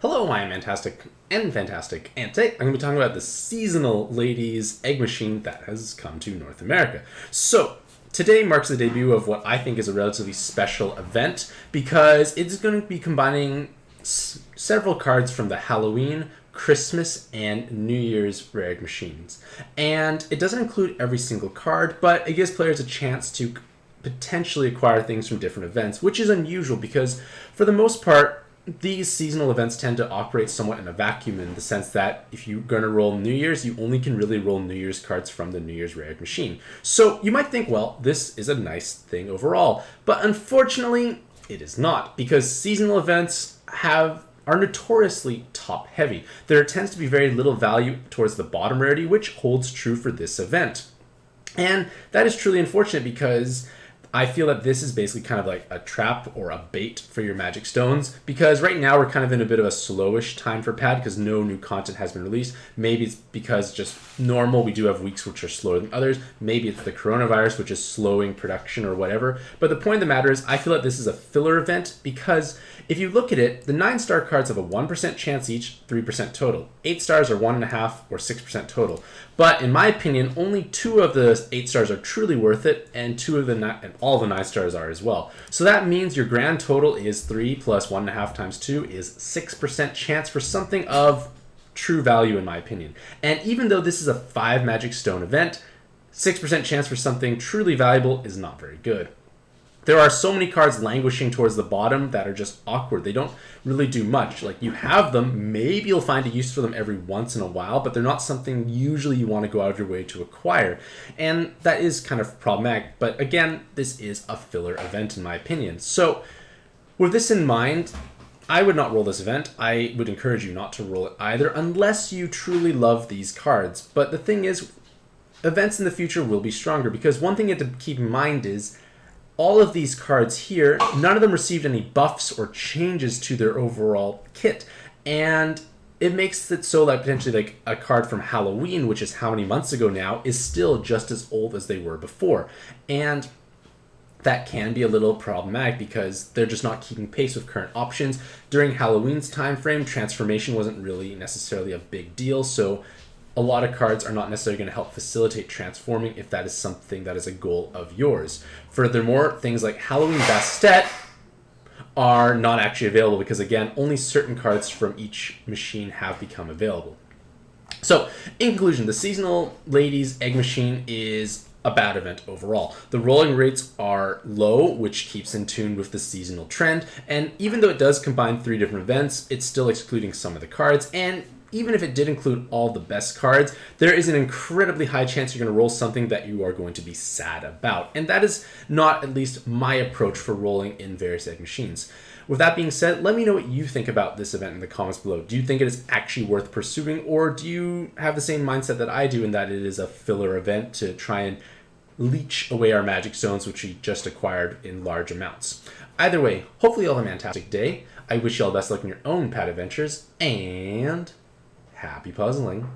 Hello, I am Mantastic and Fantastic, and today I'm going to be talking about the seasonal ladies egg machine that has come to North America. So, today marks the debut of what I think is a relatively special event because it's going to be combining several cards from the Halloween, Christmas, and New Year's rare egg machines. And it doesn't include every single card, but it gives players a chance to potentially acquire things from different events, which is unusual because for the most part, these seasonal events tend to operate somewhat in a vacuum in the sense that if you're going to roll New Year's, you only can really roll New Year's cards from the New Year's rare egg machine. So you might think, well, this is a nice thing overall. But unfortunately, it is not, because seasonal events are notoriously top heavy. There tends to be very little value towards the bottom rarity, which holds true for this event. And that is truly unfortunate because I feel that this is basically kind of like a trap or a bait for your magic stones, because right now we're kind of in a bit of a slowish time for pad because no new content has been released. Maybe it's because just normal, we do have weeks which are slower than others. Maybe it's the coronavirus which is slowing production or whatever. But the point of the matter is I feel that this is a filler event because if you look at it, the 9-star cards have a 1% chance each, 3% total. 8 stars are 1.5 or 6% total. But in my opinion, only 2 of the 8 stars are truly worth it, and all the 9 stars are as well. So that means your grand total is 3 plus 1.5 times 2 is 6% chance for something of true value in my opinion. And even though this is a 5 magic stone event, 6% chance for something truly valuable is not very good. There are so many cards languishing towards the bottom that are just awkward. They don't really do much. Like, you have them, maybe you'll find a use for them every once in a while, but they're not something usually you want to go out of your way to acquire. And that is kind of problematic. But again, this is a filler event in my opinion. So with this in mind, I would not roll this event. I would encourage you not to roll it either unless you truly love these cards. But the thing is, events in the future will be stronger, because one thing you have to keep in mind is all of these cards here, none of them received any buffs or changes to their overall kit. And it makes it so that potentially like a card from Halloween, which is how many months ago now, is still just as old as they were before. And that can be a little problematic because they're just not keeping pace with current options. During Halloween's time frame, transformation wasn't really necessarily a big deal, so a lot of cards are not necessarily going to help facilitate transforming if that is something that is a goal of yours. Furthermore, things like Halloween Bastet are not actually available because, again, only certain cards from each machine have become available. So, in conclusion, the seasonal ladies egg machine is a bad event overall. The rolling rates are low, which keeps in tune with the seasonal trend, and even though it does combine 3 different events, it's still excluding some of the cards, and even if it did include all the best cards, there is an incredibly high chance you're going to roll something that you are going to be sad about. And that is not at least my approach for rolling in various egg machines. With that being said, let me know what you think about this event in the comments below. Do you think it is actually worth pursuing, or do you have the same mindset that I do in that it is a filler event to try and leech away our magic stones, which we just acquired in large amounts? Either way, hopefully you'll have a fantastic day. I wish you all the best luck in your own pad adventures, and happy puzzling.